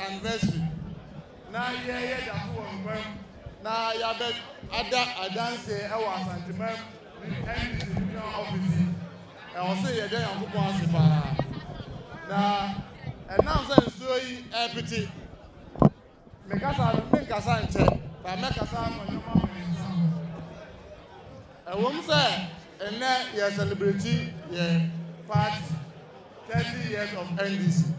anniversary. Now, yeah, that's one. Now, you bet I dance here, I was anti-mem, NDC office. I will say, yeah, I'm going to now, and now, so empty. Make us answer, but make us answer. A woman said, and now you're celebrating your party 30 years of NDC.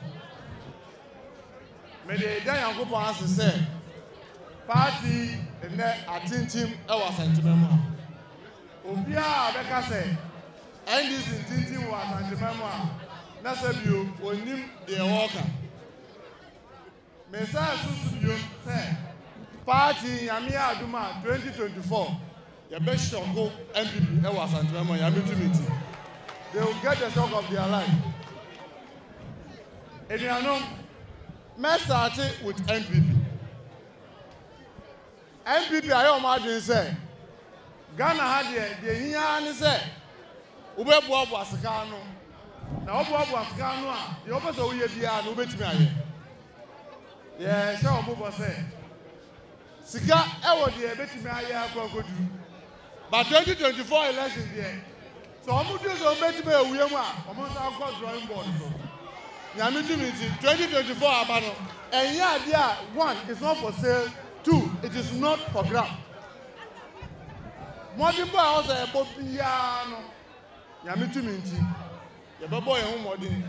May the day I'm going to say, party and then I think him our sentiment. Obia Becca said, NDC thinking was sentiment. That's a view when him the walker. Messiah Susu said, party Yamia Duma 2024. Your best shock go MPP our sentiment. Yamiti. They will get the shock of their life. And you know, let's start with MPP. MPP, I imagine say, Ghana had the Yan say, Ube Bob was a cano. Now, Bob was cano, the opposite of Yabia, no bit me. Yeah, sure, Bob say. Sika, I was the bit me, but 2024 election there. So I'm going to bet me a Uyama, among our drawing board. Yamitu meeting 2024 Abano. And yeah, one, it's not for sale. Two, it is not for grab. Modern boy also a Bobiano. Yamitu meeting. Your boy home modern.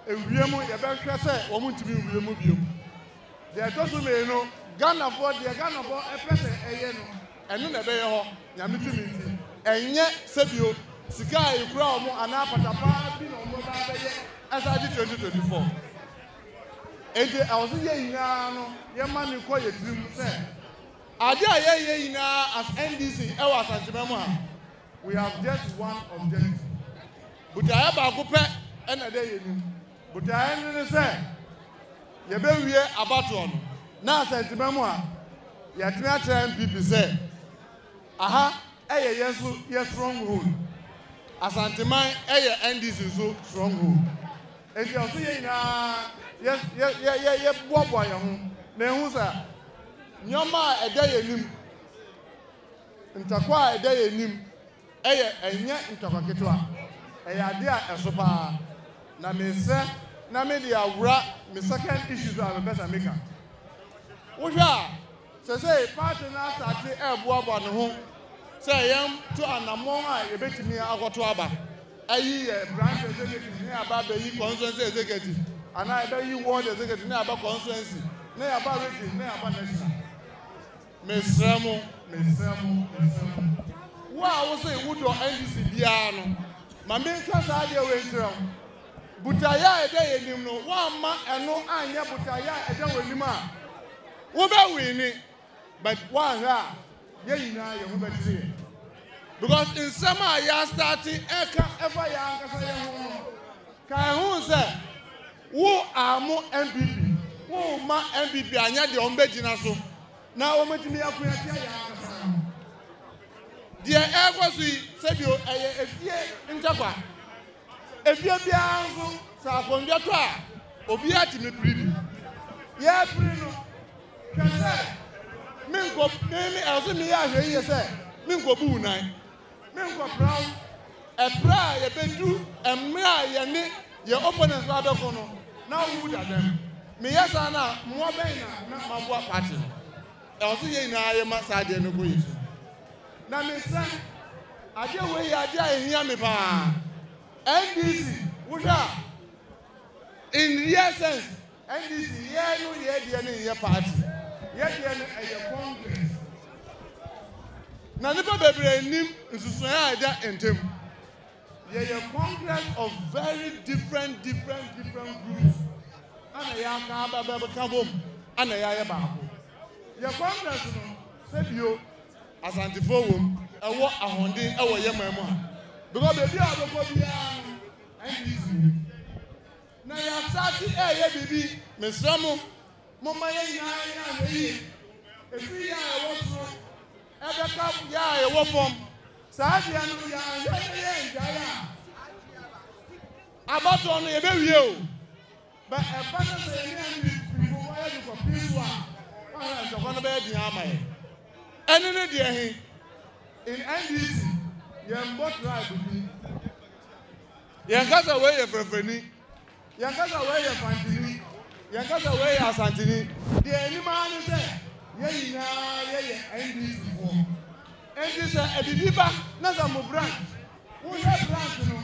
A Wiamu, your back say, woman to be Wiamu. They are just know Ghana for the Ghana for a present a yeno. And then a bear, Yamitu meeting. And yet, Sebio, Sika, you grow more and up at a party on mobile as I did 2024. And I was here now, your man you call your dream say. I dare now as NDC, our Santimama. We have just one objective. But I have a coupe and a day. But I am say, you better hear about one. Now, Santimama, you are trying people say, aha, yes, stronghold. As Santimai, NDC so stronghold. And you see, yes, Bob, Nehusa, Yama a day in him, and Takwa a day in him, and yet in Takakitua, a idea as sopa. Namisa, Namedia, the second issues are the best maker. Uja, say, partners at the air Bob on home, say, I am to Anamona, a bit to me, I got to Abba. A branch executive near about the constituency executive, and I bet you want executive near about constituency, near about rating, near about national. Miss Samu. Wow, I was saying, would your NDC piano? My main class idea went wrong. Butaya a day in him, no one man and no anya Butaya a day with him. What about winning? But one, yeah, you know, you're going to see. Because in summer, you are starting ever young. Can say, who are more MPP? Who ma MPP? I need the Ombejinaso. Now, I'm going to be a prayer. Dear Egosi said you a fear in Java. If you're behind Safonjata, Obiati me pretty. Yeah, Bruno. Can say, Minko, maybe I'll see me out here, say, Minko Boonai. Minko Brown, a prayer, a bedroom, a mire, your opponents rather kono. Now who are them? Me yes, Anna, more bena, not my war party. I'll see you in I must have no good. Now, Miss Sam, I tell you, I hear me, pa. NDC, what are in real sense? NDC, yeah, no, yeah, your party. Yeah, your Congress. Now, never be name in society and him. Your Congress of very different groups. And a young come home, and a young your Congress, said you. As anti-forum, I want a Honda, our young man. Because the deal of the NDC. Now, you have started a baby, Miss Ramo, Mama, if we are also ever come, yeah, a war from Sadia, about only a baby, but a partner before the Amay. And in the in NDC, you're both right with me. Yankasa way of Refreni, Yankasa way of Antini, Yankasa way of Santini. The animal is there. NDC for. NDC at the Nipa, Nazamo branch. Who have branch, no?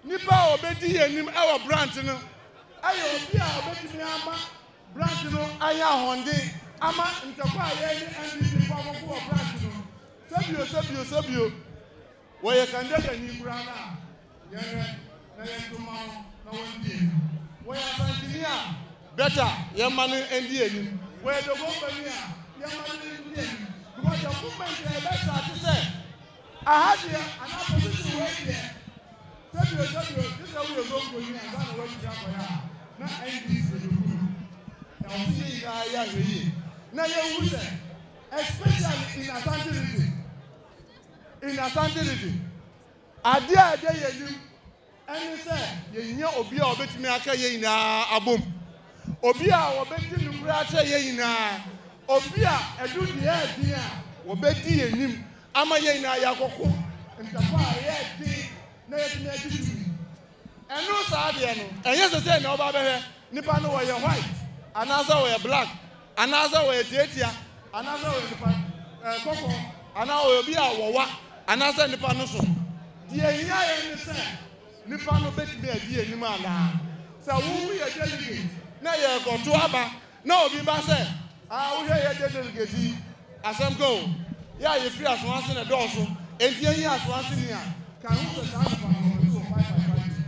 Nipa or Betty and him our branch, no? I will be our Betty branch, no? I am Honde, Ama, and Tapa, NDC for branch, no? Sabio. Where you can get a new brand. Where Tanzania better, your money and the where the company your money because the movement is better to say. I had here an opposition right here. This is how we are going to win and run away from here. Not NDC. Now, see, now you would say, especially in Asante in Asante I dare you. And say, you know, Obia obey me aka ye na abom. Obia obey me kura ye na. Obia edu dia obey enim. Ama ye na yakoko. Ntapa ye di na ye na di. Enu sa de no. Enye say na oba be nipa no we white. Anasa we black. Anasa we tietia. Anasa we nipa koko. Ana we obia wowa. Anasa nipa no so. Die nya ye say nipa no bet me adi enim ana sa wo ye delegate na ye go to aba na obi ba say wo ye delegate asem go ya ye free aswanse na do so enti yin aswanse ni a kan hu so tan so 555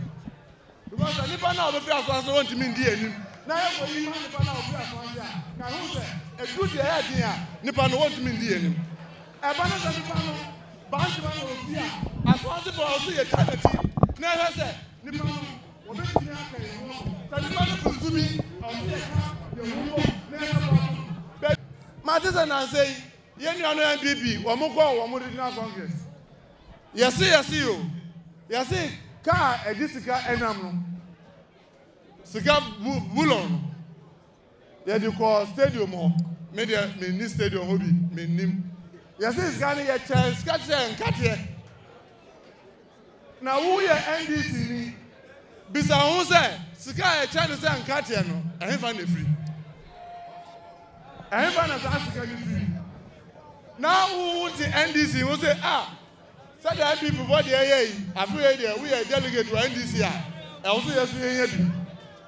because nipa na obi free aswanse won timi ndi enim na ye go yi nipa na obi aswanse a kan hu say edu de ya din a nipa no won timi ndi enim e ba na nipa no ba nti ma no obi a aswanse bo so ye target never said, Nippon, what makes you happy? Madison and say, Yen are NDP, or Moko, or Modern Congress. Yes, you. Yes, car, a disca enamel. Cigar Bullon. Yet you call stadium or media, mean stadium hobby, mean him. Yes, it's got a chance, catch and cut here. Now who are NDC? Bisa who say Sika China say and Katia no, I ain't find it free. I ain't find Africa free. Now who the NDC who say said the people for the AA, we are delegate to NDC. I also yes we here.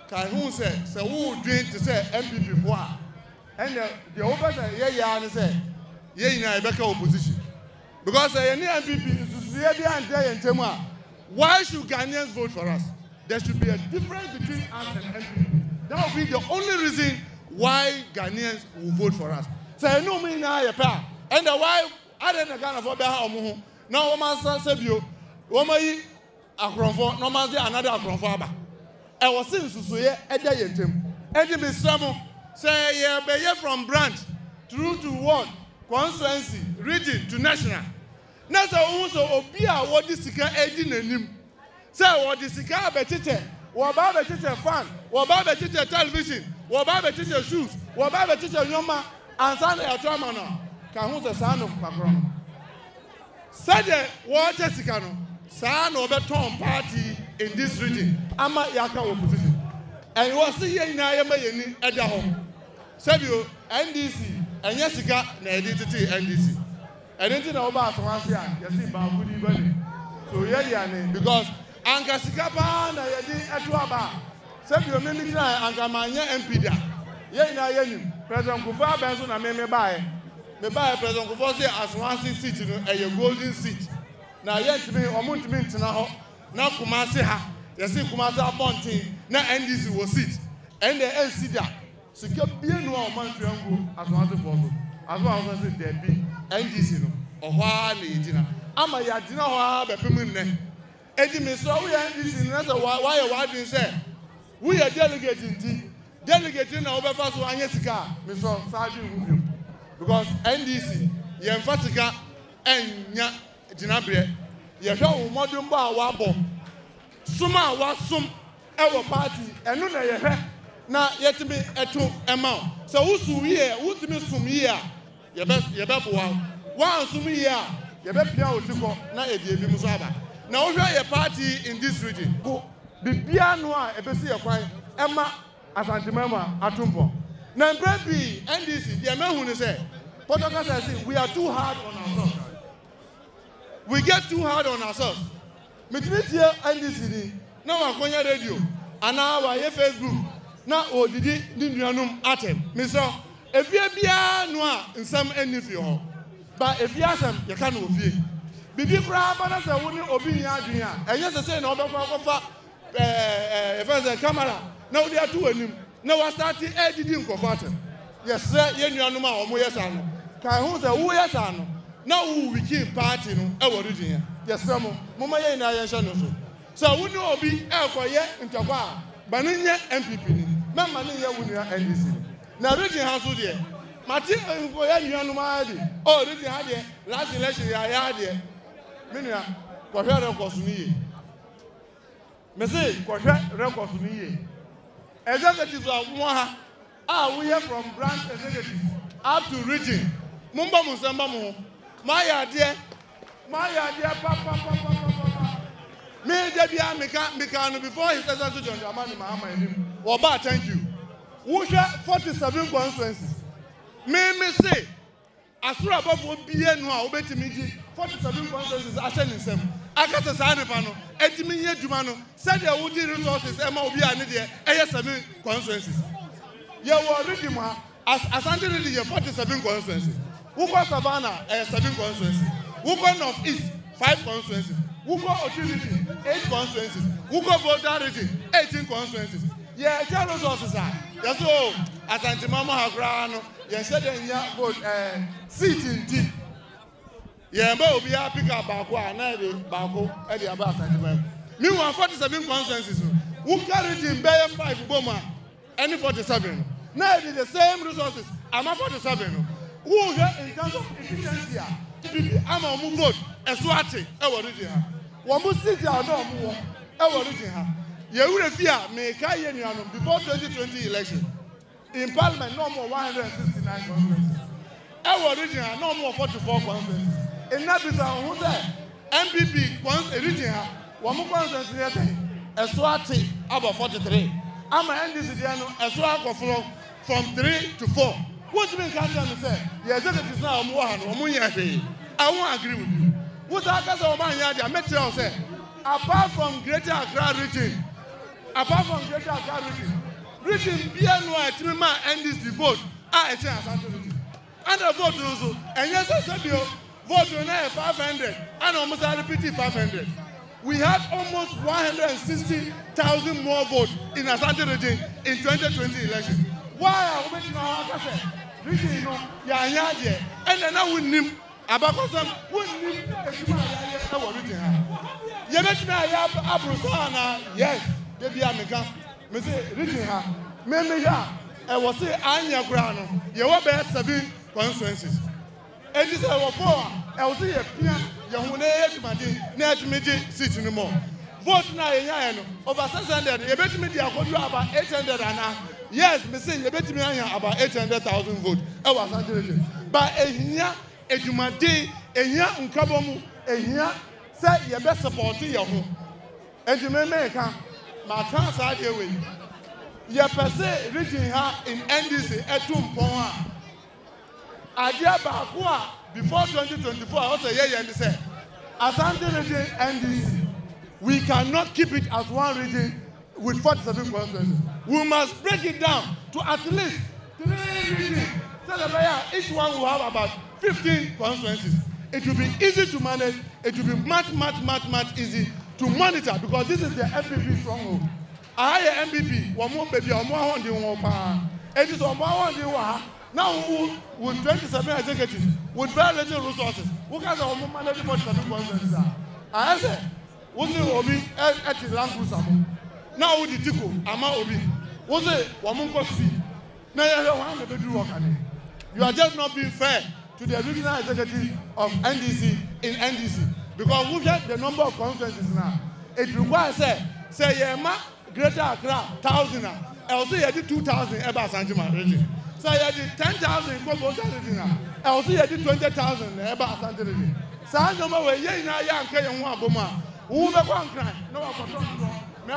Can who say who drink to say MPP for and the over say and say in a better opposition. Because any MPP is really and Tema. Why should Ghanaians vote for us? There should be a difference between us and NPP. That will be the only reason why Ghanaians will vote for us. So no me na ye pa. And why I didn't Ghana for beha omo. Now woman say bio. Woman yi akronfo, no man say another akronfo aba. E was sin susu ye eda yentem. Edi be stramo say ye be ye from branch through to what? Constituency, region to national. Nasa also obia what this sika edi nanim. Say what this sika betete, what ba betete fan, what ba betete television, what ba betete shoes, what ba betete nyoma ansa na yatwa no. Kan hu se san no pakro. Say the what sika no. Sa na obeton party in this region. Ama yaka opposition. And what see here na yema yeni eda ho. Sabio NDC enya sika na editete NDC. Anything about Kumasi, you see, Bambudi Bunny. So, yeah, because Anka Sikapa, na Yadi Atuaba. Send your mimic Anka Mania MPda. Yea, President Kufa Benson, and me buy. Me buy President Kufa as one seat in a golden seat. Now, yet to me, or moon to me now Kumasi ha. You see, Kumasi upon team, now NDC was seat. And the NCDA. So, keep being one man to as one to follow. As well as there be NDC no or why Nijina. Ama ya dina wa bepimne. Edi Mr. We NDC na say why you say we are delegating na obefa so anya sika Mr. Saji Rubio because NDC ye mfatika enya dinabre ye hwe modun ba wa bo suma wa sum e wo party enu na ye hwe na yetimi eto ema so wusu wie wutimi sum ye yɛbɛboa one so me here yɛbɛpia otiko na edie bi mu so aba na wo hwɛ yɛ party in this region ko bibia no a ebesi yɛ kwan ɛma asantemama atompo na mbrɛbi NDC deɛ mehu ne sɛ Portugal says we are too hard on ourselves. We get too hard on ourselves. Metimiti NDC ni na wakonya radio ana wa ye Facebook na odidi ni nuanum atem. Miso efie bia no a nsam enifi ho. Ba efie asem ye ka na ofie. Bibi kura ba na se wo ni obi nya adwen a enye se se na obekwa kofa efense camera na odi atu anim na wa start edidi nkofo atem. Yes ye nuanum a omo yes ano. Kai hu se wo yes ano. Na wo wiki party no e wo region ya. Yes mo mama ye na ye hye no so. So wo ni obi e koye ntokwa a ba no nye MPP ni. Mama ni ye wo ni NDC. Na region ha so de mate ko ye nuanum a de. Oh region ha de last election ya de. Menua ko hwe record ni ye. Me say ko hwe record ni ye. Executive of mo ha we are from branch executive up to region. Mumba musamba mo. My idea, papa. Me Debia Mikano before he says to John Dramani Mahama and him. Oba, thank you. We share 47 conferences. Me say, as far above what be no obey to me, 47 conferences are sending them. I got a sign of Pano, Etiminia Dumano, said there would be resources, Emma will be an idiot, 7 conferences. You were reading as under the 47 conferences. Ugo Savannah, 7 conferences. Ugo North East, 5 conferences. Ugo Otility, 8 conferences. Ugo Voltarity, 18 conferences. Yeah, tell resources are. That's all. As Antimama Hagrano, you said in your seat in tea. Yeah, but we are pick up Bakwa and Bako, Eddie Abbas Antimam. Meanwhile, 47 conferences. Who carried in Bayer 5 Boma, any 47. Now it is the same resources. I'm a 47. Who in terms of efficiency, I'm a move vote, a swatting, a origin. One must sit down, no more, a origin. You will fear me, Kayan, before 2020 election. In Parliament, no more 169 conferences. Our origin, no more 44 conferences. In that is who said, MPP, once a region, one more conference, a swatting, about 43. I'm an NDC, a swat from 3 to 4. What do you mean, can't say? Yes, it is now more than I won't agree with you. What I can say, I met you say, apart from Greater Accra region, region BNY, Trima, and this vote, I chance and the vote also. And yes, I said, you vote on 500 and almost I repeat 500. We had almost 160,000 more votes in Asante region in 2020 election. Why are we making our case? Region, no, ya and then I wouldn't him. Abakosam wouldn't him. You make me a Abrusana, yes, they be American. Mr. Region, Member, I was say Anya Grano, you were best 7 conferences. And this is our 4. I will see a piano, young Najmidi sits no more. Vote now, over 600, you bet me about 800 and yes, me say you bet me about 800,000 votes. I was under but a year, a Jumadi, a year uncoverable, a year, say you best support your home. And you may make my cancer away. You per se reaching her in NDC at Tumpoa. Idea Bakua before 2024, I also hear you say, Asante region NDC, we cannot keep it as one region with 47 conferences. We must break it down to at least 3 regions. Each one will have about 15 conferences. It will be easy to manage. It will be much easy to monitor because this is the MPP stronghold. I have MPP, one more baby, one more on the one. It is on one now with 27 executives, with very little resources, who can manage 47 conferences? I said, what's the Obi at the Langusa? Now with the Tico, Ama Obi. What's it? Wamunko see. Now you are just not being fair to the regional executive of NDC in NDC because we get the number of conferences now. It requires say Yema Greater Accra 1,000. also you did 2,000 about Santima region. So you did 10,000 Kobo region. Also you did 20,000 about Santima. Sanjoma where ye na young Kayan Waboma. Who the one cry? No control. No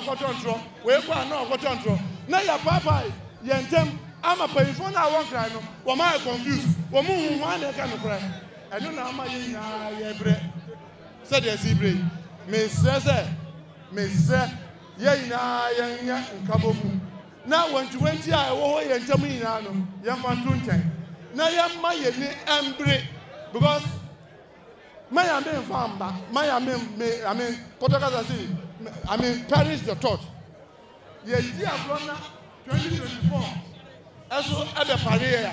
control. We no control. Now your papa, Yentem, I'm a pay for now one cry. Wama I confused. Wamu one kind of cry. I don't know how much ye bread. Said the sea bread. Me say, ye na yan kabomu. Now when you went here, I will and tell me now, young man 20. Now young my embre because my main farm, my main Portugal, I mean, perish the thought. Ye dear brother, 2024, as well as the Paria.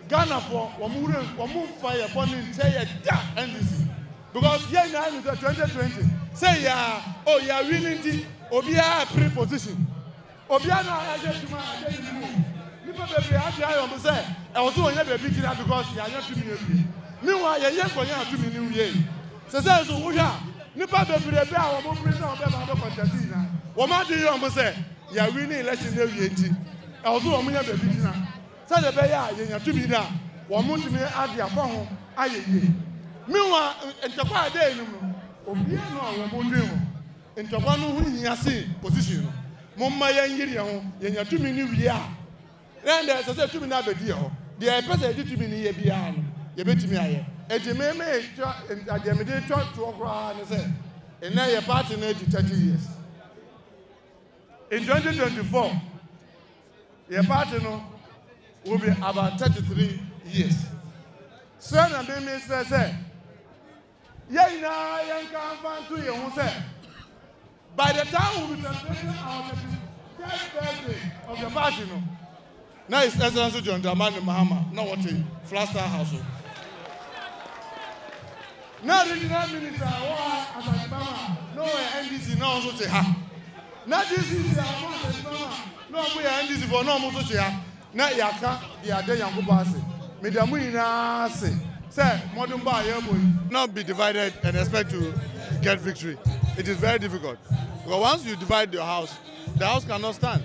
Ghana for one fire upon him, say a NDC. Because ye now is 2020. Say, yeah, oh, yeah, winning the Obia pre-position. Obia now, I just say, I was so never beating that because you are not to me. Meanwhile, you're young for you to me new year. So, we are. Nipa be brebe a wo president obe ba do contest na wo ma de yo mo say ya winning election na wie nti e wo so wo nya be bi na say de be ya ye nya tumi na wo mo tumi ade afo ho aye ye mewa entakwa ade enu no obi no wo mo dwen ho entakwa no hu hia se position no mo ma ya nyiri ho ye nya tumi ni wie a then there say tumi na be di ho de e pese di tumi ni ye bia no ye betumi aye Ejimeme Ajamide church to Okra and say, and now your party need 30 years. In 2024, your party will be about 33 years. Son and Minister say, Yay, now young can find 2 years. Say, by the time we will be celebrating our 10th birthday of the party, now it's Excellency John Dramani Mahama, not what a Flaster household. Now regional minister, as a mama, no NDC, no also say ha. Now this is the mama, no we are NDC for no also say ha. Now yaka the other young people say, Medamu ina say, modern bar not be divided and expect to get victory. It is very difficult because once you divide the house cannot stand.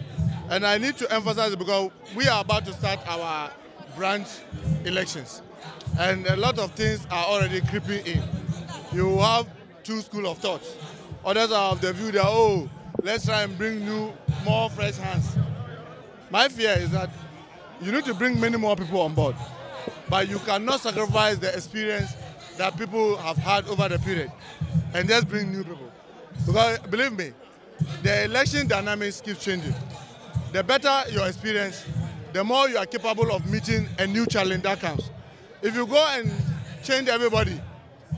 And I need to emphasize it because we are about to start our branch elections. And a lot of things are already creeping in. You have 2 schools of thought. Others are of the view that, oh, let's try and bring more fresh hands. My fear is that you need to bring many more people on board, but you cannot sacrifice the experience that people have had over the period and just bring new people. Because believe me, the election dynamics keep changing. The better your experience, the more you are capable of meeting a new challenge that comes. If you go and change everybody,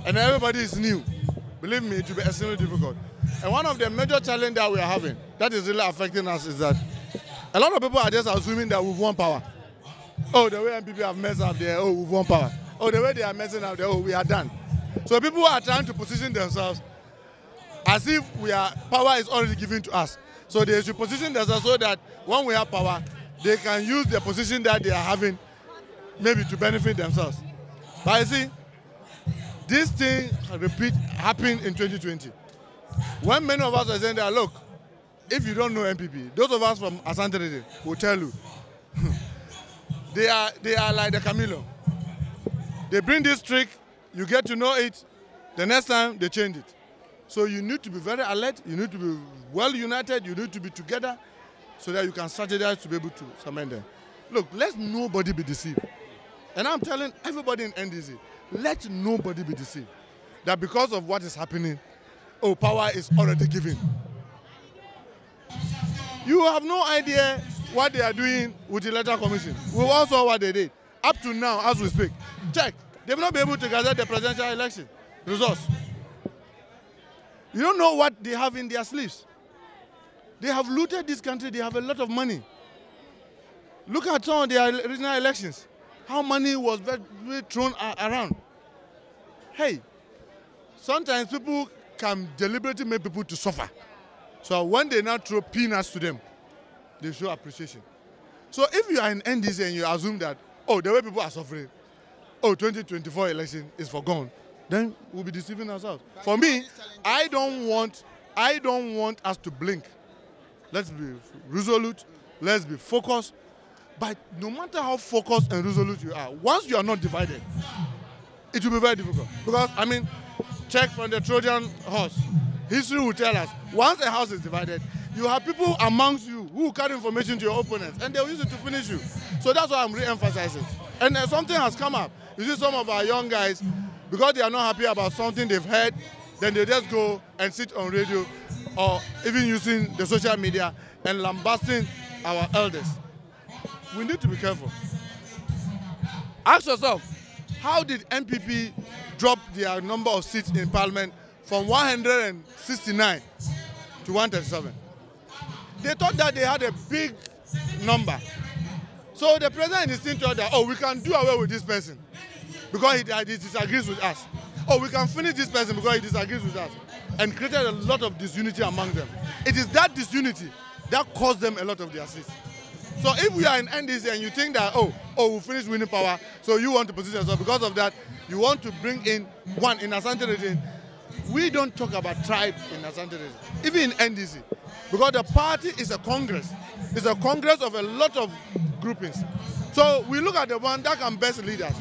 and everybody is new, believe me, it will be extremely difficult. And one of the major challenges that we are having, that is really affecting us, is that a lot of people are just assuming that we've won power. Oh, the way MPP have messed up there, oh, we've won power. Oh, the way they are messing up there, oh, we are done. So people are trying to position themselves as if power is already given to us. So they should position themselves so that when we have power, they can use the position that they are having maybe to benefit themselves. But you see, this thing happened in 2020. When many of us are saying that, look, if you don't know MPP, those of us from Asante will tell you, they are like the chameleon. They bring this trick, you get to know it, the next time they change it. So you need to be very alert, you need to be well united, you need to be together so that you can strategize to be able to summon them. Look, let nobody be deceived. And I'm telling everybody in NDC, let nobody be deceived that because of what is happening, oh, power is already given. You have no idea what they are doing with the electoral commission. We all saw what they did. Up to now, as we speak, check. They will not be able to gather the presidential election results. You don't know what they have in their sleeves. They have looted this country. They have a lot of money. Look at some of their regional elections. How money was very thrown around. Hey, sometimes people can deliberately make people to suffer. So when they now throw peanuts to them, they show appreciation. So if you are in NDC and you assume that, oh, the way people are suffering, oh, 2024 election is forgone, then we'll be deceiving ourselves. For me, I don't want us to blink. let's be resolute, let's be focused. But no matter how focused and resolute you are, once you are not divided, it will be very difficult. Because, I mean, check from the Trojan horse. History will tell us, once a house is divided, you have people amongst you who carry information to your opponents, and they'll use it to finish you. So that's why I'm re-emphasizing. And something has come up. You see some of our young guys, because they are not happy about something they've heard, then they just go and sit on radio or even using the social media and lambasting our elders. We need to be careful. Ask yourself, how did NPP drop their number of seats in parliament from 169 to 137? They thought that they had a big number. So the president in his team thought that, oh, we can do away with this person because he disagrees with us. Oh, we can finish this person because he disagrees with us. And created a lot of disunity among them. It is that disunity that caused them a lot of their seats. So if we are in NDC and you think that, oh, we'll finish winning power, so you want to position yourself, because of that, you want to bring in one in Asante region. We don't talk about tribe in Asante region, even in NDC, because the party is a congress. It's a congress of a lot of groupings. So we look at the one that can best lead us.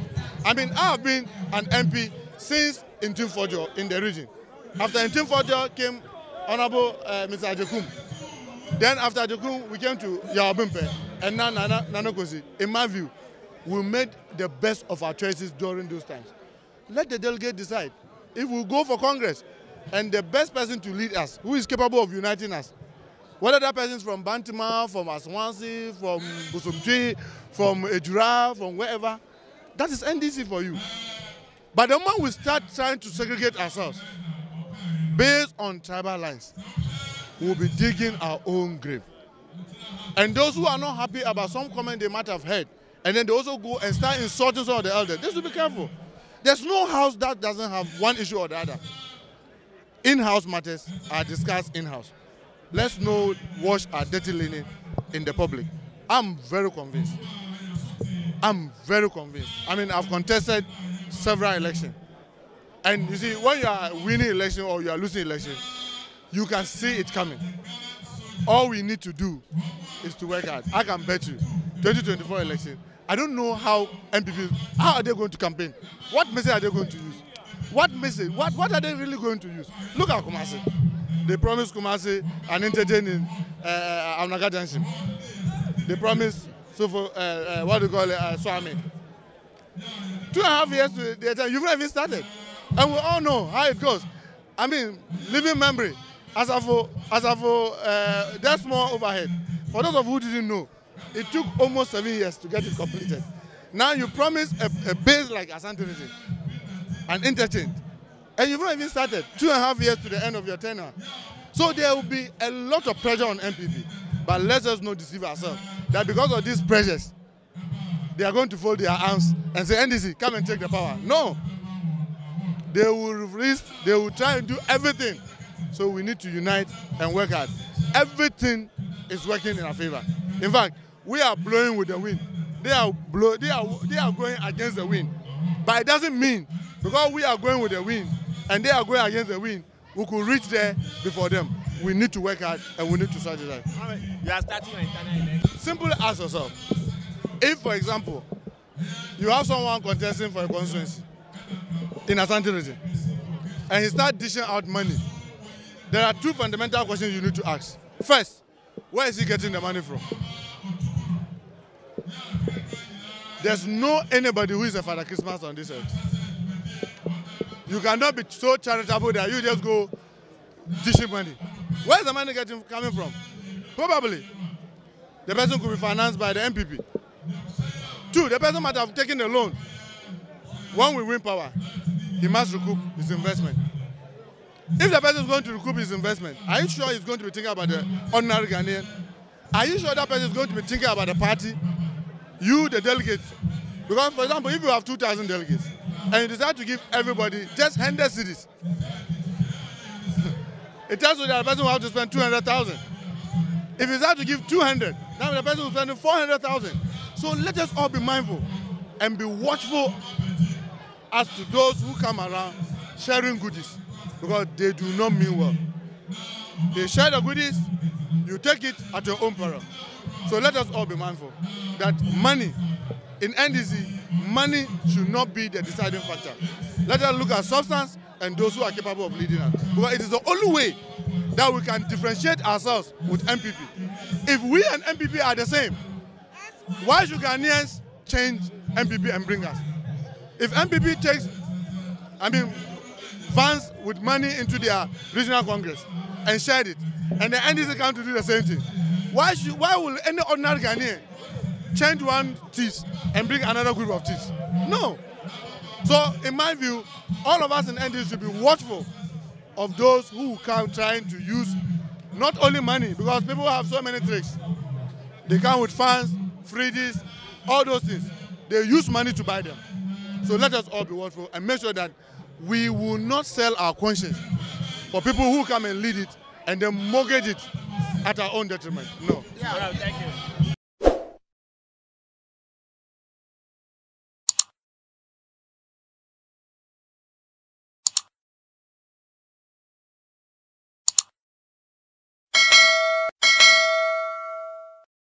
I mean, I have been an MP since Intim in the region. After Intim came Honorable Mr. Ajekum. Then after Ajekum, we came to Yawabimpe and now Nanokosi. In my view, we made the best of our choices during those times. Let the delegate decide. If we go for Congress and the best person to lead us, who is capable of uniting us, whether that person is from Bantima, from Aswansi, from Busumtwi, from Ejura, from wherever, that is NDC for you. But the moment we start trying to segregate ourselves based on tribal lines, we'll be digging our own grave. And those who are not happy about some comment they might have heard, and then they also go and start insulting some of the elders, they should be careful. There's no house that doesn't have one issue or the other. In-house matters are discussed in-house. Let's not wash our dirty linen in the public. I'm very convinced. I'm very convinced. I mean, I've contested several elections. And you see, when you are winning election or you are losing election, you can see it coming. All we need to do is to work hard. I can bet you, 2024 election, I don't know how MPP, how are they going to campaign? What message are they going to use? What message? What are they really going to use? Look at Kumasi. They promised Kumasi an entertaining Amnaga Junction. They promised so for what do you call it, Swami. 2.5 years to the time, you've not even started. And we all know how it goes. I mean, living memory, as for that small overhead. For those of you who didn't know, it took almost 7 years to get it completed. Now you promise a base like Asante region, an interchange, and you've not even started. 2.5 years to the end of your tenure. So there will be a lot of pressure on MPP. But let's just not deceive ourselves that because of these pressures, they are going to fold their arms and say, NDC, come and take the power. No. They will resist, they will try and do everything. So we need to unite and work hard. Everything is working in our favor. In fact, we are blowing with the wind. They are going against the wind. But it doesn't mean because we are going with the wind and they are going against the wind, we could reach there before them. We need to work hard and we need to start it out. You are starting your internal election. Simply ask yourself, if, for example, you have someone contesting for a constituency in Asante region and he starts dishing out money, there are two fundamental questions you need to ask. First, where is he getting the money from? There's no anybody who is a Father Christmas on this earth. You cannot be so charitable that you just go dishing money. Where is the money coming from? Probably the person could be financed by the MPP. Two, the person might have taken a loan. When we win power, he must recoup his investment. If the person is going to recoup his investment, are you sure he's going to be thinking about the ordinary Ghanaian? Are you sure that person is going to be thinking about the party? You, the delegates. Because, for example, if you have 2,000 delegates and you decide to give everybody just 100 cedis, it tells you that the person will have to spend 200,000. If you decide to give 200, now the person will spend 400,000. So let us all be mindful and be watchful as to those who come around sharing goodies, because they do not mean well. They share the goodies, you take it at your own peril. So let us all be mindful that money, in NDC, money should not be the deciding factor. Let us look at substance and those who are capable of leading us. Because it is the only way that we can differentiate ourselves with MPP. If we and MPP are the same, why should Ghanaians change MPP and bring us? If MPP takes, funds with money into their regional congress and shared it, and the NDC come to do the same thing, why will any ordinary Ghanaian change one thief and bring another group of thieves? No. So, in my view, all of us in NDC should be watchful of those who come trying to use not only money, because people have so many tricks. They come with funds, freebies, all those things. They use money to buy them. So let us all be watchful and make sure that we will not sell our conscience for people who come and lead it and then mortgage it at our own detriment. No. Yeah. All right, thank you.